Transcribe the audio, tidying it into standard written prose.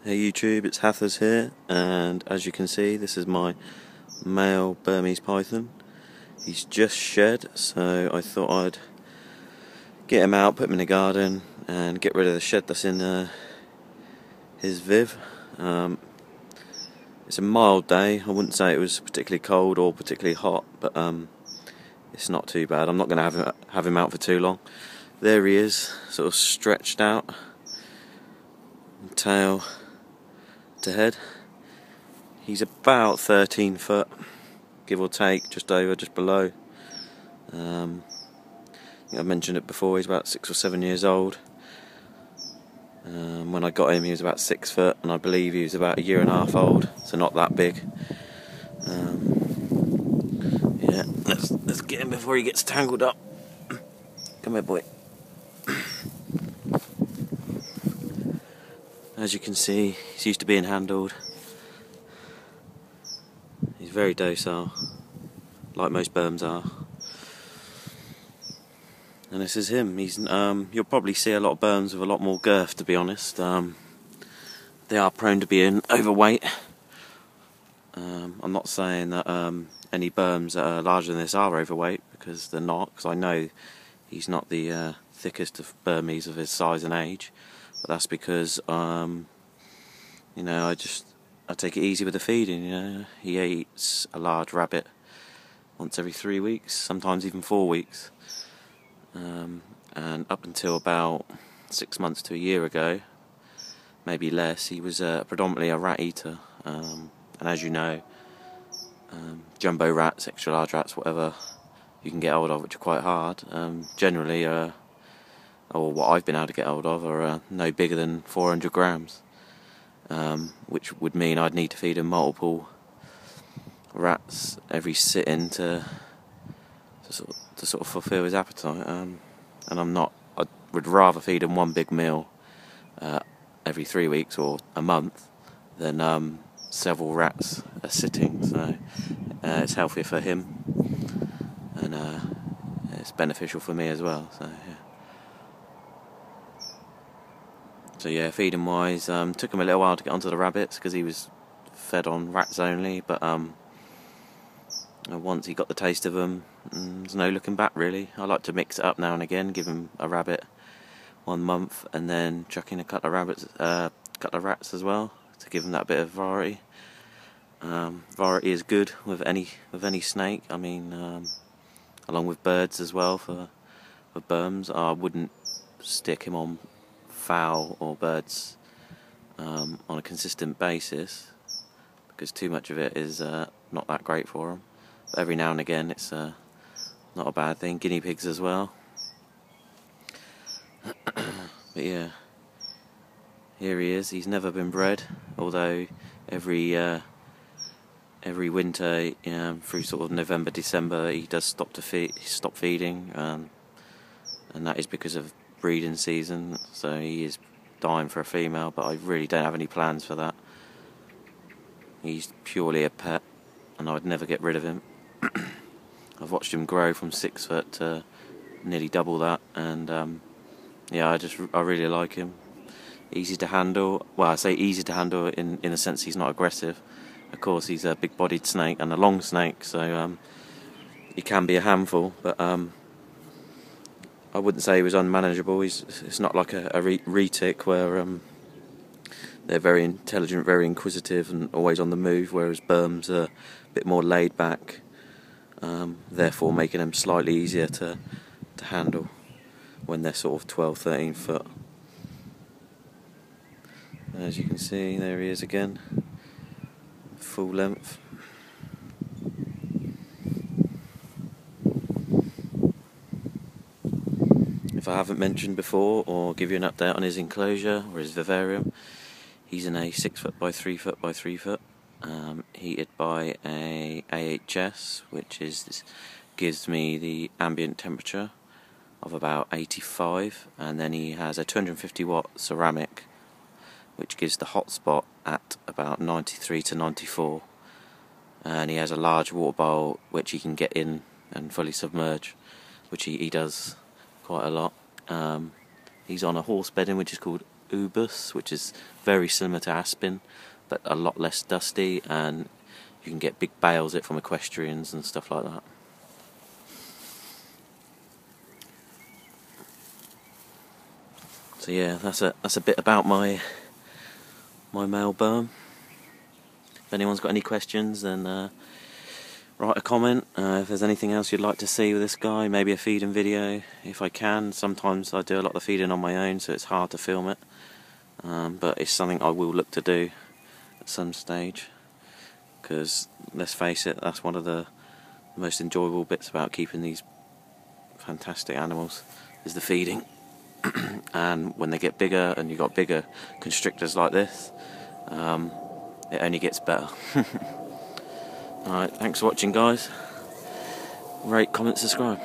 Hey YouTube, it's Hathers here, and as you can see, this is my male Burmese python. He's just shed, so I thought I'd get him out, put him in the garden, and get rid of the shed that's in his viv. It's a mild day. I wouldn't say it was particularly cold or particularly hot, but it's not too bad. I'm not going to have him out for too long. There he is, sort of stretched out, tail to head. He's about 13 foot, give or take, just over, just below. I think I've mentioned it before, he's about 6 or 7 years old. When I got him he was about 6 foot, and I believe he was about 1.5 years old, so not that big. Yeah, let's get him before he gets tangled up. Come here, boy. As you can see, he's used to being handled. He's very docile, like most Burms are. And this is him. You'll probably see a lot of Burms with a lot more girth, to be honest. They are prone to being overweight. I'm not saying that any Burms that are larger than this are overweight, because they're not, because I know he's not the thickest of Burmese of his size and age. But that's because, I take it easy with the feeding, He eats a large rabbit once every 3 weeks, sometimes even 4 weeks. And up until about 6 months to a year ago, maybe less, he was predominantly a rat eater. And as you know, jumbo rats, extra large rats, whatever you can get hold of, which are quite hard, generally, or what I've been able to get hold of, are no bigger than 400 grams, which would mean I'd need to feed him multiple rats every sit-in to sort of fulfil his appetite. And I would rather feed him one big meal every 3 weeks or a month than several rats a sitting. So it's healthier for him, and it's beneficial for me as well. So yeah, feeding wise, took him a little while to get onto the rabbits because he was fed on rats only, but once he got the taste of them, there's no looking back really. I like to mix it up now and again, give him a rabbit 1 month and then chuck in a couple of rats as well, to give him that bit of variety. Variety is good with any snake. I mean, along with birds as well for Burms. I wouldn't stick him on fowl or birds on a consistent basis, because too much of it is not that great for them. But every now and again it's not a bad thing. Guinea pigs as well. But yeah, here he is. He's never been bred, although every winter, through sort of November, December, he does stop feeding, and that is because of breeding season. So he is dying for a female, but I really don't have any plans for that. He's purely a pet, and I would never get rid of him. I've watched him grow from 6 foot to nearly double that, and yeah, I really like him. Easy to handle. Well, I say easy to handle in the sense he's not aggressive. Of course, he's a big-bodied snake and a long snake, so he can be a handful. But I wouldn't say he was unmanageable. It's not like a retic where they're very intelligent, very inquisitive, and always on the move, whereas Burms are a bit more laid back, therefore making them slightly easier to handle when they're sort of 12, 13 foot. As you can see, there he is again, full length. If I haven't mentioned before, or give you an update on his enclosure or his vivarium, he's in a 6 foot by 3 foot by 3 foot, heated by a AHS, which gives me the ambient temperature of about 85, and then he has a 250 watt ceramic, which gives the hot spot at about 93 to 94, and he has a large water bowl which he can get in and fully submerge, which he does quite a lot. He's on a horse bedding which is called ubus, which is very similar to aspen, but a lot less dusty, and you can get big bales of it from equestrians and stuff like that. So yeah, that's a bit about my male Burm. If anyone's got any questions, then write a comment. If there's anything else you'd like to see with this guy, maybe a feeding video if I can. Sometimes I do a lot of the feeding on my own, so it's hard to film it, but it's something I will look to do at some stage, because let's face it, that's one of the most enjoyable bits about keeping these fantastic animals, is the feeding. And when they get bigger and you've got bigger constrictors like this, it only gets better. Alright, thanks for watching guys. Rate, comment, subscribe.